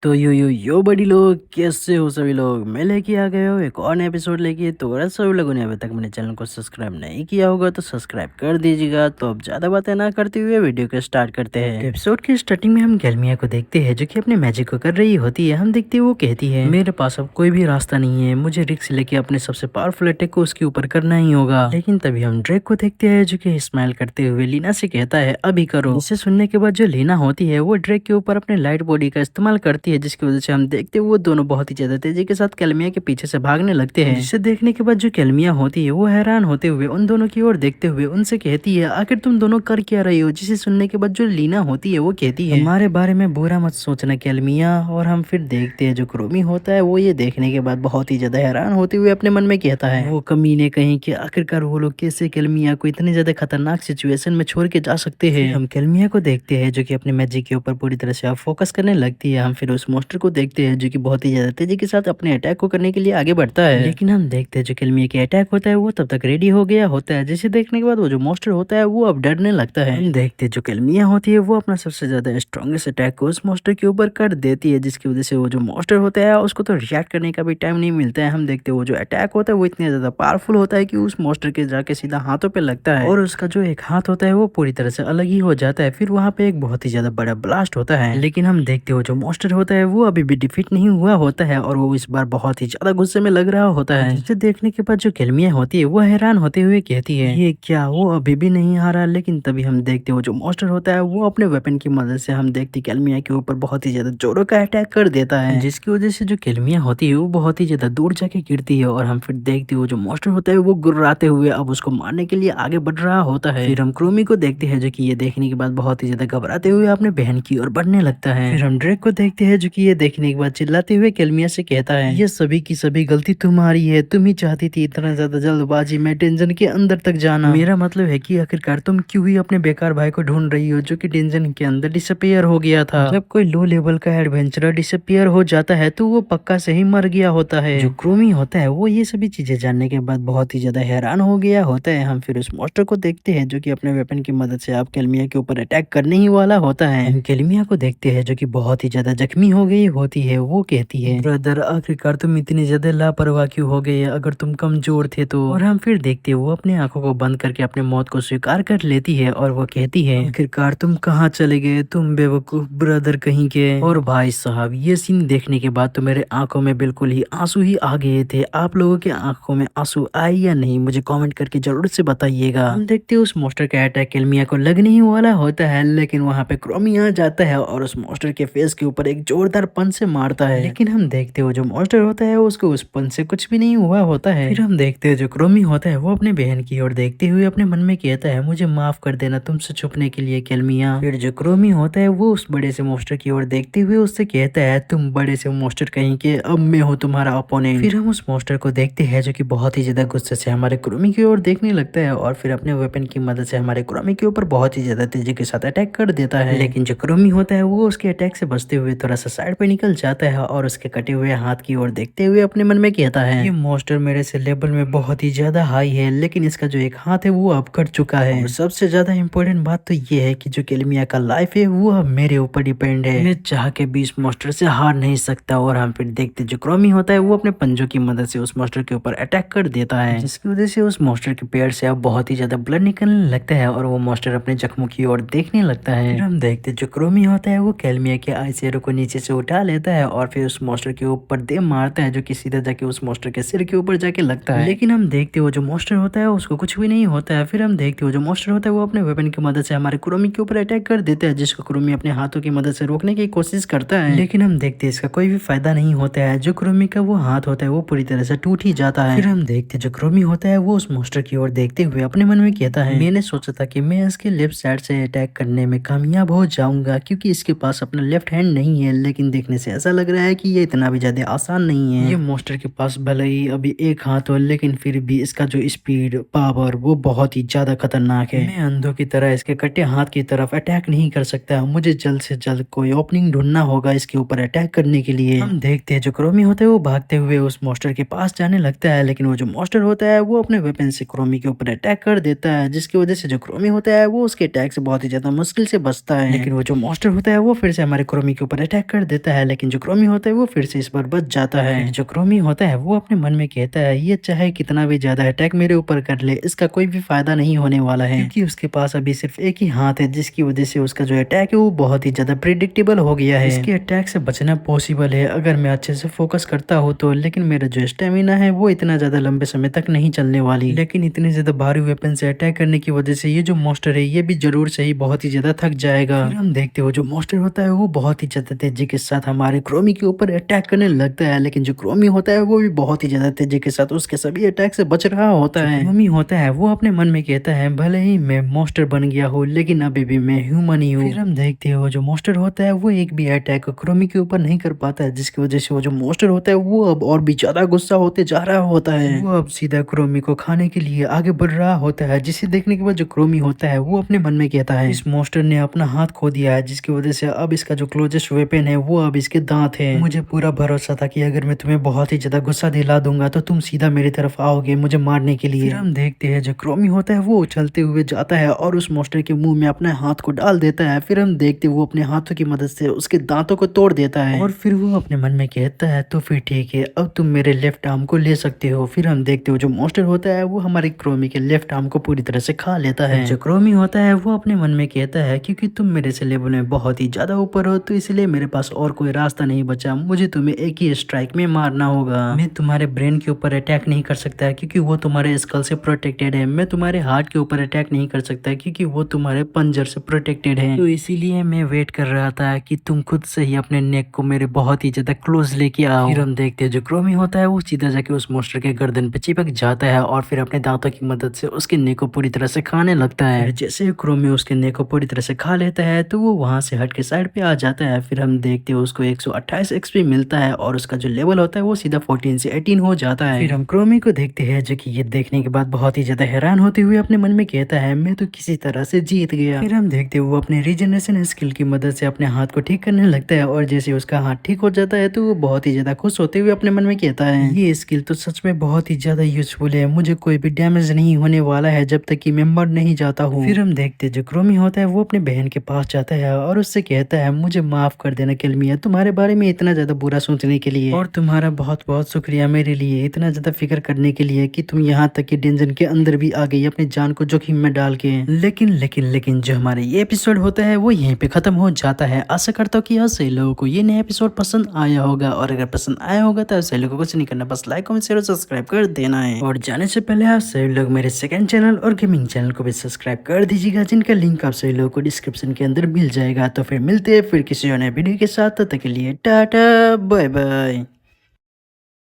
तो यो बड़ी लोग कैसे हो सभी लोग। मैं लेके आ गए हो एक और एपिसोड लेके। तो अगर सभी लोगों ने अभी तक मेरे चैनल को सब्सक्राइब नहीं किया होगा तो सब्सक्राइब कर दीजिएगा। तो अब ज़्यादा बातें ना करते हुए वीडियो को स्टार्ट करते हैं। एपिसोड की स्टार्टिंग में हम गैलमिया को देखते हैं जो कि अपने मैजिक को कर रही होती है। हम देखते हैं वो कहती है मेरे पास अब कोई भी रास्ता नहीं है, मुझे रिस्क लेके अपने सबसे पावरफुल अटैक को उसके ऊपर करना ही होगा। लेकिन तभी हम ड्रेक को देखते हैं जो कि स्माइल करते हुए लीना से कहता है अभी करो। इसे सुनने के बाद जो लीना होती है वो ड्रेक के ऊपर अपने लाइट बॉडी का इस्तेमाल करती है, जिसकी वजह से हम देखते हैं वो दोनों बहुत ही ज्यादा तेजी के साथ कैलमिया के पीछे से भागने लगते हैं। जिसे देखने के बाद जो कैलमिया होती है वो हैरान होते हुए उन दोनों की ओर देखते हुए उनसे कहती है आखिर तुम दोनों कर क्या रही हो। जिसे सुनने के बाद जो लीना होती है वो कहती है हमारे बारे में बुरा मत सोचना कैलमिया। और हम फिर देखते हैं जो क्रोमी होता है वो ये देखने के बाद बहुत ही ज्यादा हैरान होते हुए अपने मन में कहता है वो कमीने कहीं कि आखिरकार वो लोग कैसे कैलमिया को इतनी ज्यादा खतरनाक सिचुएशन में छोड़ के जा सकते हैं। हम कैलमिया को देखते हैं जो कि अपने मैजिक के ऊपर पूरी तरह से फोकस करने लगती है। हम फिर उस मोस्टर को देखते हैं जो कि बहुत ही ज्यादा तेजी के साथ अपने अटैक को करने के लिए आगे बढ़ता है। लेकिन हम देखते हैं जो कैलमिया के अटैक होता है वो तब तक रेडी हो गया होता है, जिसे देखने के बाद वो जो मोस्टर होता है वो अब डरने लगता है। हम देखते हैं जो कैलमिया होती है वो अपना सबसे ज्यादा स्ट्रॉन्गेस्ट अटैक को उस मोस्टर के ऊपर कर देती है, जिसकी वजह से वो जो मोस्टर होता है उसको तो रिएक्ट करने का भी टाइम नहीं मिलता है। हम देखते हैं वो जो अटैक होता है वो इतना ज्यादा पावरफुल होता है कि उस मोस्टर के जाके सीधा हाथों पे लगता है और उसका जो एक हाथ होता है वो पूरी तरह से अलग ही हो जाता है। फिर वहां पे एक बहुत ही ज्यादा बड़ा ब्लास्ट होता है। लेकिन हम देखते हो जो मोस्टर होता है वो अभी भी डिफीट नहीं हुआ होता है और वो इस बार बहुत ही ज्यादा गुस्से में लग रहा होता है। जिसे देखने के बाद जो कैलमिया होती है वो हैरान होते हुए कहती है ये क्या, वो अभी भी नहीं हारा। लेकिन तभी हम देखते हो जो मोस्टर होता है वो अपने वेपन की मदद से हम देखते कैलमिया के ऊपर बहुत ही ज्यादा जोरों का अटैक कर देता है, जिसकी वजह से जो कैलमिया होती है वो बहुत ही ज्यादा दूर जाके गिरती है। और हम फिर देखते हो जो मोस्टर होता है वो गुर्राते हुए अब उसको मारने के लिए आगे बढ़ रहा होता है। फिर हम क्रोमी को देखते हैं जो कि ये देखने के बाद बहुत ही ज्यादा घबराते हुए अपने बहन की ओर बढ़ने लगता है। फिर हम ड्रेक को देखते हैं जो कि ये देखने के बाद चिल्लाते हुए कैलमिया से कहता है ये सभी की सभी गलती तुम्हारी है, तुम ही चाहती थी इतना ज्यादा जल्दबाजी में डेंजन के अंदर तक जाना। मेरा मतलब है कि आखिरकार तुम क्यों ही अपने बेकार भाई को ढूंढ रही हो जो कि डेंजन के अंदर डिसअपियर हो गया था। जब कोई लो लेवल का एडवेंचरर डिसअपियर हो जाता है तो वो पक्का से ही मर गया होता है। जो क्रोमी होता है वो ये सभी चीजें जानने के बाद बहुत ही ज्यादा हैरान हो गया होता है। हम फिर उस मोस्टर को देखते हैं जो कि अपने वेपन की मदद से आप कैलमिया के ऊपर अटैक करने ही वाला होता है। हम कैलमिया को देखते हैं जो कि बहुत ही ज्यादा जख्मी हो गई होती है। वो कहती है ब्रदर आखिरकार तुम इतनी ज्यादा लापरवाह क्यों हो गए, अगर तुम कमजोर थे तो। और हम फिर देखते हैं वो अपने आंखों को बंद करके अपने मौत को स्वीकार कर लेती है और वो कहती है आखिरकार तुम कहाँ चले गए तुम बेवकूफ ब्रदर कहीं के। और भाई साहब ये सीन देखने के बाद तो मेरे आंखों में बिल्कुल ही आंसू ही आ गए थे। आप लोगों के आंखों में आंसू आए या नहीं मुझे कमेंट करके जरूर से बताइएगा। हम देखते हैं उस मोस्टर का अटैक कैलमिया को लगने ही वाला होता है, लेकिन वहां पे क्रोमी आ जाता है और उस मोस्टर के फेस के ऊपर एक जोरदार पंच से मारता है। लेकिन हम देखते हो जो मोस्टर होता है उसको उस पंच से कुछ भी नहीं हुआ होता है। फिर हम देखते हो जो क्रोमी होता है वो अपने बहन की ओर देखते हुए अपने मन में कहता है मुझे माफ कर देना तुमसे छुपने के लिए कैलमिया। फिर जो क्रोमी होता है वो उस बड़े से मोस्टर की ओर देखते हुए उससे कहता है तुम बड़े से मोस्टर कहीं के, अब मैं हूँ तुम्हारा अपोनेंट। फिर हम उस मोस्टर को देखते हैं जो कि बहुत ही ज्यादा गुस्से से हमारे क्रोमी की ओर देखने लगता है और फिर अपने वेपन की मदद से हमारे क्रोमी के ऊपर बहुत ही ज्यादा तेजी के साथ अटैक कर देता है। लेकिन जो क्रोमी होता है वो उसके अटैक से बचते हुए थोड़ा सा साइड पे निकल जाता है और उसके कटे हुए हाथ की ओर देखते हुए अपने मन में कहता है ये मोस्टर मेरे से लेवल में बहुत ही ज्यादा हाई है, लेकिन इसका जो एक हाथ है वो अब कट चुका है। और सबसे ज्यादा इम्पोर्टेंट बात तो ये है कि जो कैलमिया का लाइफ है वो अब मेरे ऊपर डिपेंड है, मैं चाह के भी इस मोस्टर से हार नहीं सकता। और हम फिर देखते जो क्रोमी होता है वो अपने पंजों की मदद से उस मोस्टर के ऊपर अटैक कर देता है, जिसकी वजह से उस मोस्टर के पैर से अब बहुत ही ज्यादा ब्लड निकलने लगता है और वो मोस्टर अपने जख्मों की ओर देखने लगता है। फिर हम देखते जो क्रोमी होता है वो कैलमिया के आई शेरो को नीचे से उठा लेता है और फिर उस मोस्टर के ऊपर दे मारता है जो कि सीधा जाके उस मोस्टर के सिर के ऊपर जाके लगता है। लेकिन हम देखते हो जो मोस्टर होता है उसको कुछ भी नहीं होता है। फिर हम देखते हो जो मोस्टर होता है वो अपने वेपन की मदद से हमारे क्रोमी के ऊपर अटैक कर देता है, जिसको क्रोमी अपने हाथों की मदद से रोकने की कोशिश करता है। लेकिन हम देखते हैं इसका कोई भी फायदा नहीं होता है। जो क्रोमी का वो हाथ होता है वो पूरी तरह से टूट ही जाता है। फिर हम देखते जो क्रोमी होता है वो उस मोस्टर की ओर देखते हुए अपने मन में कहता है मैंने सोचा था कि मैं इसके लेफ्ट साइड से अटैक करने में कामयाब हो जाऊंगा क्योंकि इसके पास अपना लेफ्ट हैंड नहीं है, लेकिन देखने से ऐसा लग रहा है कि ये इतना भी ज्यादा आसान नहीं है। ये मोस्टर के पास भले ही अभी एक हाथ हो लेकिन फिर भी इसका जो स्पीड पावर वो बहुत ही ज्यादा खतरनाक है। मैं अंधों की तरह इसके कटे हाथ की तरफ अटैक नहीं कर सकता, मुझे जल्द से जल्द कोई ओपनिंग ढूंढना होगा इसके ऊपर अटैक करने के लिए। हम देखते हैं जो क्रोमी होता है वो भागते हुए उस मोस्टर के पास जाने लगता है, लेकिन वो जो मोस्टर होता है वो अपने वेपन से क्रोमी के ऊपर अटैक कर देता है, जिसकी वजह से जो क्रोमी होता है वो उसके अटैक से बहुत ही ज्यादा मुश्किल से बचता है। लेकिन वो जो मोस्टर होता है वो फिर से हमारे क्रोमी के ऊपर अटैक कर देता है, लेकिन जो क्रोमी होता है वो फिर से इस बार बच जाता है। जो क्रोमी होता है वो अपने मन में कहता है ये चाहे कितना भी ज्यादा अटैक मेरे ऊपर कर ले, इसका कोई भी फायदा नहीं होने वाला है, क्योंकि उसके पास अभी सिर्फ एक ही हाथ है, जिसकी वजह से उसका जो अटैक है वो बहुत ही ज्यादा प्रिडिक्टेबल हो गया है। इसके अटैक से बचना पॉसिबल है अगर मैं अच्छे से फोकस करता हूँ तो, लेकिन मेरा जो स्टेमिना है वो इतना ज्यादा लंबे समय तक नहीं चलने वाली। लेकिन इतने ज्यादा भारी वेपन से अटैक करने की वजह से ये जो मॉन्स्टर है ये भी जरूर से ही बहुत ही ज्यादा थक जाएगा। फिर हम देखते हो जो मॉन्स्टर होता है वो बहुत ही ज्यादा तेजी के साथ हमारे क्रोमी के ऊपर अटैक करने लगता है, लेकिन जो क्रोमी होता है वो भी बहुत ही ज्यादा तेजी के साथ उसके सभी अटैक से बच रहा होता है। क्रोमी होता है वो अपने मन में कहता है भले ही मैं मॉन्स्टर बन गया हूँ, लेकिन अभी भी मैं ह्यूमन ही हूँ। फिर हम देखते हो जो मॉन्स्टर होता है वो एक भी अटैक क्रोमी के ऊपर नहीं कर पाता है, जिसकी वजह से वो जो मॉन्स्टर होता है वो अब और भी ज्यादा गुस्सा होते जा रहा होता है। वो अब सीधा क्रोमी को खाने के लिए आगे बढ़ रहा होता है, जिसे देखने के बाद जो क्रोमी होता है वो अपने मन में कहता है इस मॉन्स्टर ने अपना हाथ खो दिया है, जिसकी वजह से अब इसका जो क्लोजेस्ट वेपन है वो अब इसके दांत है। मुझे पूरा भरोसा था कि अगर मैं तुम्हें बहुत ही ज्यादा गुस्सा दिला दूंगा तो तुम सीधा मेरी तरफ आओगे मुझे मारने के लिए। फिर हम देखते हैं जो क्रोमी होता है वो उछलते हुए जाता है और उस मॉन्स्टर के मुंह में अपने हाथ को डाल देता है। फिर हम देखते हैं वो अपने हाथों की मदद से उसके दांतों को तोड़ देता है और फिर वो अपने मन में कहता है तो फिर ठीक है, अब तुम मेरे लेफ्ट आर्म को ले सकते हो। फिर हम देखते हो जो मॉन्स्टर होता है वो हमारे क्रोमी के लेफ्ट आर्म को पूरी तरह से खा लेता है। जो क्रोमी होता है वो अपने मन में कहता है क्योंकि तुम मेरे से लेवल में बहुत ही ज्यादा ऊपर हो तो इसलिए मेरे पास और कोई रास्ता नहीं बचा, मुझे तुम्हें एक ही स्ट्राइक में मारना होगा। मैं तुम्हारे ब्रेन के ऊपर अटैक नहीं कर सकता क्योंकि वो तुम्हारे स्कल से प्रोटेक्टेड है, मैं तुम्हारे हार्ट के ऊपर अटैक नहीं कर सकता क्योंकि वो तुम्हारे पंजर से प्रोटेक्टेड है, तो इसीलिए मैं वेट कर रहा था कि तुम खुद से ही अपने नेक को मेरे बहुत ही ज्यादा क्लोज लेके आओ। फिर हम देखते हैं जो क्रोमी होता है वो सीधा जाके उस मॉन्स्टर के गर्दन पे चिपक जाता है और फिर अपने दांतों की मदद से उसके नेक को पूरी तरह से खाने लगता है। जैसे ही क्रोमी उसके नेक को पूरी तरह से खा लेता है तो वो वहां से हट के साइड पे आ जाता है। फिर हम देखते हैं उसको 128 एक्सपी मिलता है और उसका जो लेवल होता है वो सीधा 14 से 18 हो जाता है। फिर हम क्रोमी को देखते हैं जो कि ये देखने के बाद बहुत ही ज्यादा हैरान होते हुए अपने मन में कहता है मैं तो किसी तरह से जीत गया। फिर हम देखते हैं वो अपने रीजनरेशन स्किल की मदद से अपने हाथ को ठीक करने लगता है और जैसे उसका हाथ ठीक हो जाता है तो वो बहुत ही ज्यादा खुश होते हुए अपने मन में कहता है ये स्किल तो सच में बहुत ही ज्यादा यूजफुल है, मुझे कोई भी डैमेज नहीं होने वाला है जब तक कि मैं मर नहीं जाता हूँ। फिर हम देखते हैं जो क्रोमी होता है वो अपने बहन के पास जाता है और उससे कहता है मुझे माफ कर देना किलमिया, तुम्हारे बारे में इतना ज्यादा बुरा सोचने के लिए, और तुम्हारा बहुत बहुत शुक्रिया मेरे लिए इतना ज्यादा फिक्र करने के लिए कि तुम यहाँ तक कि डेंजन के अंदर भी आ गई अपनी जान को जोखिम में डाल के। लेकिन जो हमारा ये एपिसोड होता है वो यहीं पे खत्म हो जाता है। आशा करता हूँ कि आप सही लोगों को ये नया एपिसोड पसंद आया होगा, और अगर पसंद आया होगा तो सही लोगों को कुछ नहीं करना, बस लाइक कमेंट शेयर और सब्सक्राइब कर देना है। और जाने से पहले आप सभी लोग मेरे सेकंड चैनल और गेमिंग चैनल को भी सब्सक्राइब कर दीजिएगा, जिनका लिंक आप सभी लोगों को डिस्क्रिप्शन के अंदर मिल जाएगा। तो फिर मिलते हैं फिर किसी और नए वीडियो के साथ, तब तक के लिए टाटा बाय बाय।